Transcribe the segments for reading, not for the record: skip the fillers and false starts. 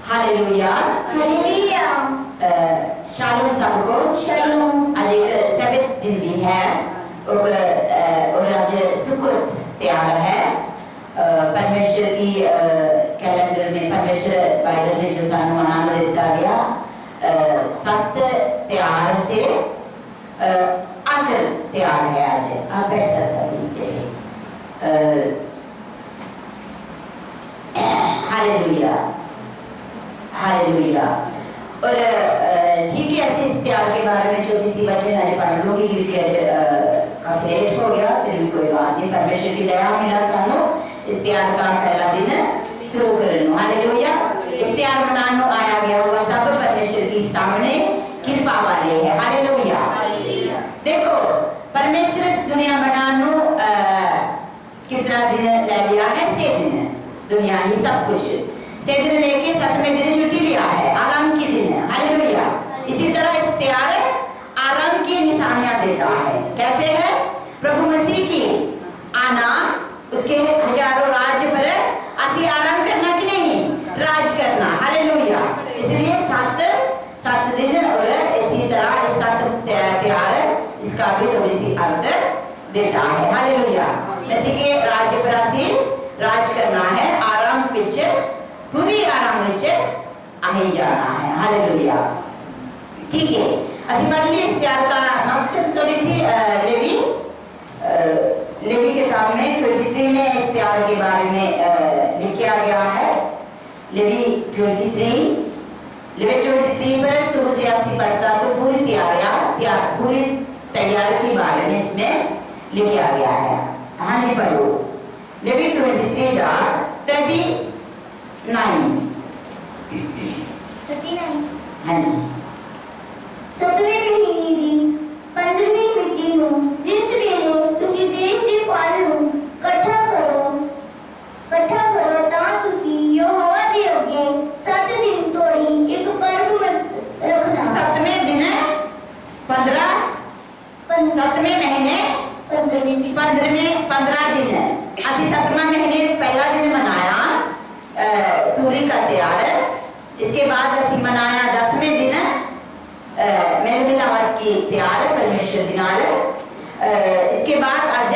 Hallelujah hallelujah. Shalom सबको। Shalom. आज एक सब्त दिन भी है और आज सुकोत त्योहार है। परमेश्वर की कैलेंडर में, परमेश्वर बाइबल में जो सानू मनाना दिता गया 7 त्योहार से आखिर त्योहार है आज। आप बैठ सकते हैं इसके लिए। Hallelujah hallelujah. और ठीक है, ऐसे इस त्योहार के बारे में छोटी सी वचन आज पढ़ लूँगी क्योंकि आज काफ़ी लेट हो गया। फिर भी कोई बात नहीं, परमेश्वर की दया मिला सानू इस त्योहार का पहला दिन शुरू करने। हालेलुया। इस त्योहार मनाने आया गया हुआ सब परमेश्वर की सामने कृपा वाले है। हालेलुया। देखो, परमेश्वर इस दुनिया बनाने कितना दिन ले लिया है? 6 दिन। दुनिया ही सब कुछ 6 दिन लेके 7वें दिन छुट्टी लिया है, आराम की दिन है। हालेलुया। इसी तरह इस त्योहार आराम की निशानियां देता है। कैसे है? प्रभु मसीह की आना, उसके हजारों राज्य पर असली आराम करना कि नहीं? राज करना। हालेलुया। इसलिए 7 दिन और इसी तरह इस 7 त्योहार इसका भी थोड़ी सी अर्थ देता है। हालेलुया। मसीह के राज्य पर असली राज करना है, आराम विच पूरी आराम विच आई जाना है। हालेलुया। ठीक है, ਅਸੀਂ पढ़ ली इस त्योहार का मकसद। थोड़ी सी लेवी किताब में 23 में इस त्योहार के बारे में लिखा गया है। लेवी 23 पर शुरू से ਅਸੀਂ पढ़ता तो पूरी पूरी तैयार के बारे में इसमें लिखा गया है। हाँ जी, पढ़ो। लेवी 23 का 39। हाँ जी। 7वें महीने ਦੀ 15ਵੀਂ ਮਿਤੀ ਨੂੰ ਜਿਸ ਵੇਲੇ ਤੁਸੀਂ ਦੇਸ਼ ਦੇ ਫਲ ਨੂੰ ਇਕੱਠਾ ਕਰੋ ਤਾਂ ਤੁਸੀਂ ਯਹੋਵਾ ਦੇ ਅੱਗੇ 7 ਦਿਨ ਤੋੜੀ ਇੱਕ ਪਰਬ ਰੱਖਣਾ। 7वें दिन 7वें महीने 15 दिन है। ਅਸੀਂ 7वां महीने पहला दिन मनाया तूरी का त्योहार। इसके बाद ਅਸੀਂ मनाया 10वें दिन मेल मिलावट की त्योहार परमेश्वर के नाल। इसके बाद आज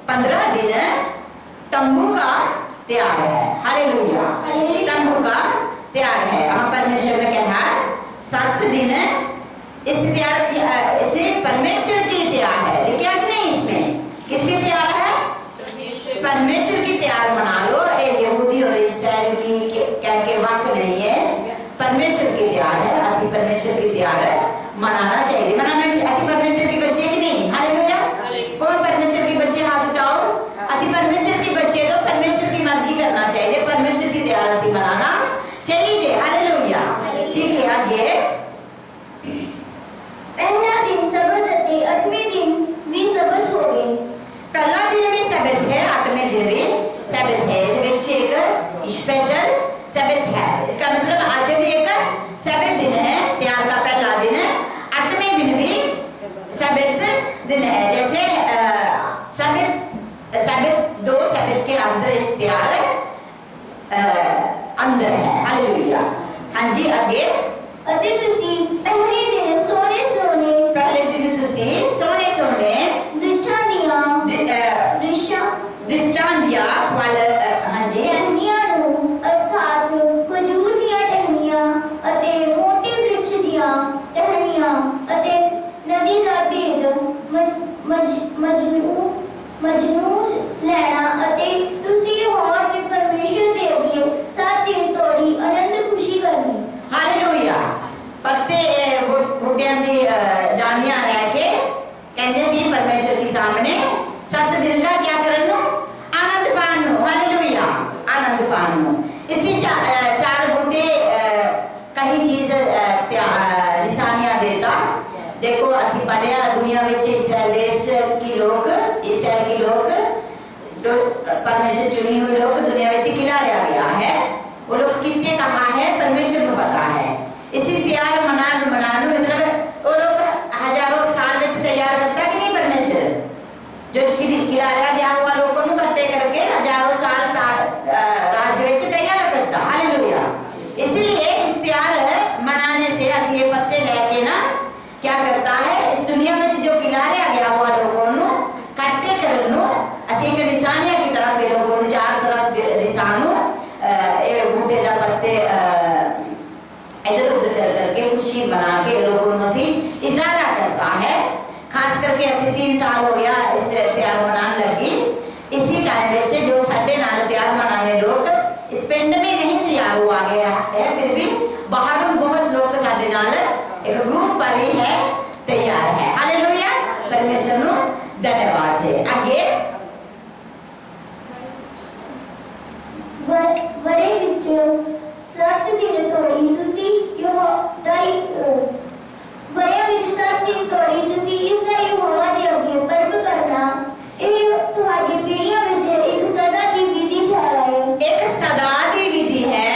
15 दिन तंबू का त्योहार है। हालेलुया। तंबू का त्योहार है। हम परमेश्वर ने कहा 7 दिन इस त्योहार इसे परमेश्वर की त्योहार है। लिखा कि नहीं? इसमें किसकी त्योहार है? परमेश्वर की त्योहार मना लो। यहूदी और इस्राएल की कह के वक्त नहीं है, परमेश्वर की त्योहार है। असि परमेश्वर की त्योहार मनाना चाहिए। मनाना असि परमेश्वर के बच्चे कि नहीं? हालेलुया। कौन परमेश्वर के बच्चे? हाथ उठाओ। असि परमेश्वर के बच्चे तो परमेश्वर की मर्जी करना चाहिए। परमेश्वर की त्योहार असि मनाना चाहिए। हालेलुया। ठीक है, आगे। पहला दिन सबत ਅਤੇ 8वें दिन भी सबत हो गए। पहला दिन भी सबत है, 8वें दिन भी सबत है। एक स्पेशल सबत है। इसका मतलब आज भी एक सबत दिन है। त्योहार का पहला दिन 8वें दिन भी सबत दिन है। जैसे सबत 2 सबत के अंदर इस त्योहार अंदर है। हालेलुया। हाँ जी, आगे। ਅਤੇ ਤੁਸੀਂ ਪਹਿਲੇ ਦਿਨ ਸੋਹਣੇ ਸੋਹਣੇ पहले दिन तुसी सोने सोने ਬ੍ਰਿਛਾਂ दृष्टांतियां फल। हाँ जी। टहनियां ਨੂੰ ਅਰਥਾਤ ਖਜੂਰ ਦੀਆਂ ਟਹਿਣੀਆਂ ਅਤੇ ਮੋਟੇ ਬ੍ਰਿਛ ਦੀਆਂ ਟਹਿਣੀਆਂ ਅਤੇ ਨਦੀ ਦਾ ਭੇਦ ਮਜਨੂ ਲੈਣਾ ਅਤੇ ਤੁਸੀਂ ਯਹੋਵਾ ਦੇ ਪਰਮੇਸ਼ਰ ਦੇ ਅੱਗੇ 7 ਦਿਨ ਤੋੜੀ ਆਨੰਦ ਖੁਸ਼ੀ करनी। हालेलुया। पत्ते बूटियां दी डांडियां लेके कहते थी परमेश्वर के सामने 7 दिन का क्या करनो? आनंद पानो। हालेलुया। आनंद पानो। इसी 4 बूटे कई चीज निशानियां देता। देखो, असि पढ़िया दुनिया में इस्राएल की लोग जो परमेश्वर चुनी हुई लोग दुनिया में खिला लिया गया है। वो लोग कितने कहा है परमेश्वर को पता है। इसी त्योहार मनाने मतलब वो लोग हजारों साल में तैयार करता कि नहीं? परमेश्वर जो खिला गया हुआ लोगों को इकट्ठे करके हजारों साल का राज्य तैयार करता। हालेलुया। इसलिए बूटे का पत्ते इधर उधर कर करके खुशी मना के लोगों को मसीह इजारा करता है। खास करके ऐसे 3 साल हो गया इस त्योहार मनाने लगी। इसी टाइम बच्चे जो साढ़े नाल त्योहार मनाने लोग इस पिंड में नहीं तैयार हुआ गया है, फिर भी बाहरों बहुत लोग साढ़े नाल एक ग्रुप पर ही है तैयार है। हालेलुया, परमेश्वर नु धन्यवाद है। आगे वरे विच 7 दिन तोड़ी तुसी यहोवाई वरे विच 7 दिन तोड़ी तुसी इसदा यहोवा दे अगे पर्व करना। ਇਹ ਤੁਹਾਡੀ ਪੀੜ੍ਹੀਆਂ ਵਿੱਚ ਇੱਕ ਸਦਾ ਦੀ ਵਿਧੀ ਠਹਿਰਾਏ। एक सदा दी विधि है।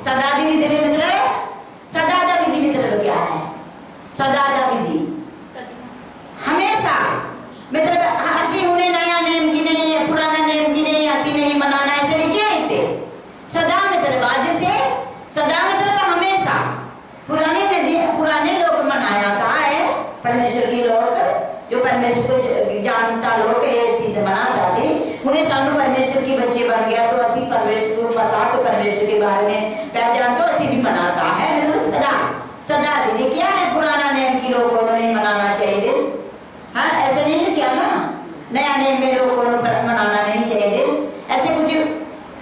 सदा दी विधि में मतलब सदा दा विधि मतलब क्या है? सदा दा विधि हमेशा मतलब असी उन्हें नया नेम की नहीं है, पुराना नेम की नहीं, असी नहीं मनाना ऐसे नहीं क्या इतने। सदा मतलब आज से, सदा मतलब हमेशा। पुराने लोग मनाया था है परमेश्वर की लोग जो परमेश्वर को जानता लोग से मनाता थे। उन्हें सानू परमेश्वर की बच्चे बन गया तो असी परमेश्वर को पता तो परमेश्वर के बारे में पहचान तो असी भी मनाता है। मतलब सदा सदा दीदी क्या है पुराना नेम की लोगों को नहीं मनाना चाहिए। हाँ ऐसे नहीं क्या ना, नया नेम में लोगों को मनाना नहीं चाहिए ऐसे कुछ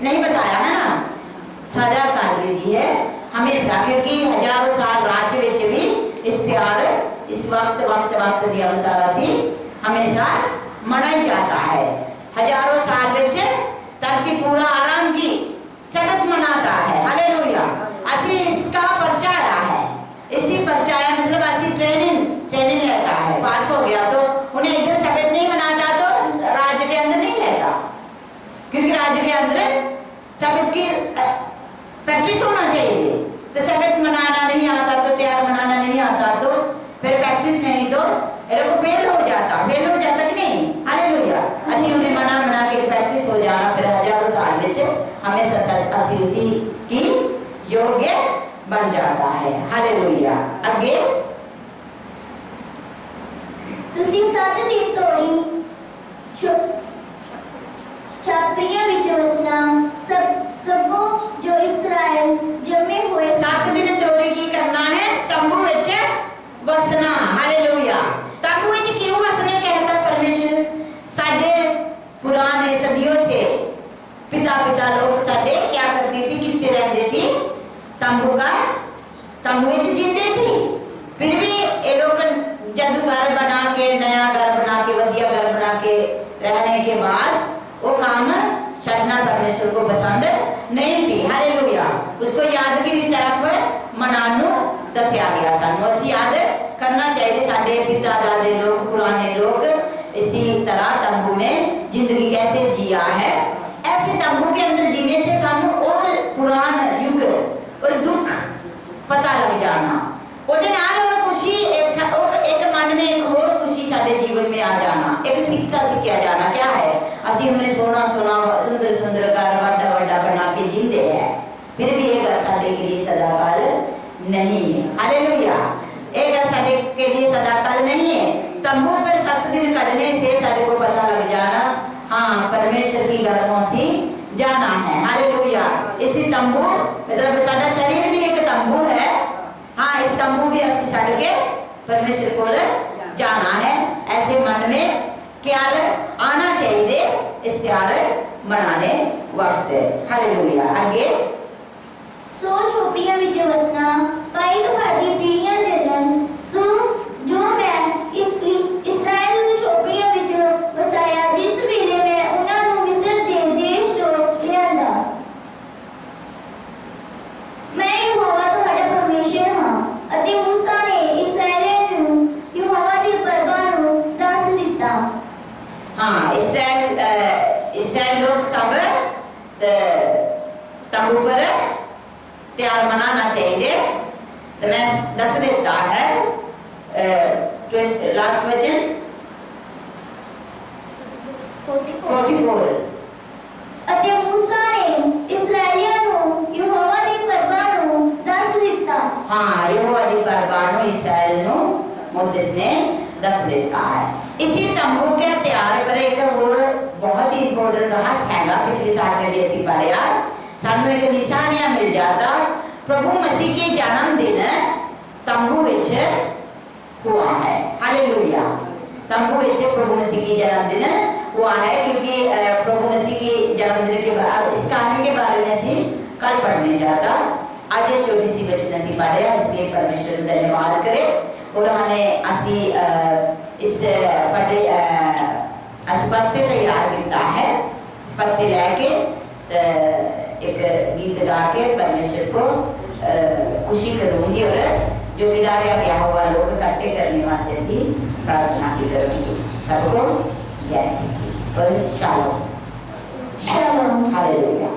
नहीं बताया है ना। सदा काल विधि है हमेशा, क्योंकि हजारों साल राज्य विच भी इस त्योहार इस वक्त के अनुसार असी हमेशा मनाई जाता है। हजारों साल विच धरती पूरा आराम की सबक मनाता है। हालेलुया, असी इसका परचाया है। इसी परचाया मतलब असी ट्रेनिंग लेता है। पास हो गया तो उन्हें इधर सबक नहीं मनाता तो राज्य के अंदर नहीं लेता, क्योंकि राज्य के अंदर सबक की प्रैक्टिस होना चाहिए। तो सबक मनाना नहीं आता तो त्योहार मनाना नहीं आता तो फिर प्रैक्टिस नहीं तो फेल हो जाता कि नहीं। हालेलुया, असी उन्हें मना के प्रैक्टिस हो जाना फिर हजारों साल विच हमेशा असी उसी की योग्य बन जाता है। हालेलुया, आगे तुसी 7 दिन तोड़ी छापरियां विच वसना सबो जो इस्राएल जमे हुए। 7 दिन तोड़ी की करना है? तंबू विच वसना। हालेलुया, तंबू विच क्यों वसना कहता परमेश्वर? साडे पुराने सदियों से पिता लोग साडे क्या करती थी, कितने रहते थी तंबू विच जींदे थी। फिर भी ये लोग जदू घर बना के नया घर बना के वधिया घर बना के रहने के बाद वो काम छड़ना परमेश्वर को पसंद नहीं थी। हालेलुया, उसको यादगिरी तरफ मनानो दसिया गया। सानू असी याद करना चाहिए साडे पिता दादे लोग पुराने लोग इसी तरह तंबू में जिंदगी कैसे जिया है। ऐसे तंबू के अंदर जीने से सानू और पुरान युग और दुख पता लग जाना। ओदे नाल खुशी एक मन में एक और खुशी साडे जीवन में आ जाना, एक शिक्षा सीखा जाना। क्या है? असी उन्हें सोना सुंदर घर बड़ा बना के जिंदे हैं, फिर भी ये घर साडे के लिए सदाकाल नहीं है। हालेलुया, ये घर साडे के लिए सदाकाल नहीं है। तंबू पर 7 दिन कटने से साडे को पता लग जाना हाँ परमेश्वर की घर में असी जाना है। हालेलुया, इसी तंबू मतलब साडा शरीर भी एक तंबू है। हाँ, इस तंबू भी असी छड़ के परमेश्वर को जाना है। ऐसे मन में ख्याल आना चाहिए इस त्योहार मनाने वक्त। हालेलुया, आगे सो झोपड़ियां विच वसना पाई तुहाडी पीढ़ियां जलन सो जो मैं इस्राएल नूं झोपड़ियां विच वसाया जिस वेले मैं उन्हां नूं मिस्र दे देश तो लियांदा। मैं यहोवा तुहाडा परमेश्वर हां अते मूसा ने इस्राएलियां नूं यहोवा दी परवाह नूं दस दिता। हाँ, इसराइल लोग सब तंबू पर त्योहार मनाना चाहिए। तो मैं दस देता है लास्ट वचन 44 अते मूसा ने इस्राएलियां नूं यहोवा दी परवाह नूं दस दिता। हाँ, यहोवा दी परवाह नूं इस्राएल नूं मूसा ने दस देता है। इसी तंबू के त्योहार पर एक और बहुत ही इंपॉर्टेंट रहस्य हैगा। पिछले साल में भी असी पढ़िया सानू एक निशानियां मिल जाता। प्रभु मसीह के जन्मदिन तंबू विच हुआ है। हालेलुया। तंबू विच प्रभु मसीह की जन्मदिन हुआ है, क्योंकि प्रभु मसीह की जन्मदिन के बाद इस कहानी के बारे में असी कल पढ़ने जाता। आज ये छोटी सी वचन असी पढ़े, इसलिए परमेश्वर धन्यवाद करे। और हमें असी इस पढ़ते तैयार किया है। इस पढ़ते लैके एक गीत गा के परमेश्वर को खुशी करूंगी, और जो गिराया गया हुआ लोग इकट्ठे करने वास्ते असी प्रार्थना की करूंगी। सबको जय श्री और शालोम। शालोम। हालेलुया।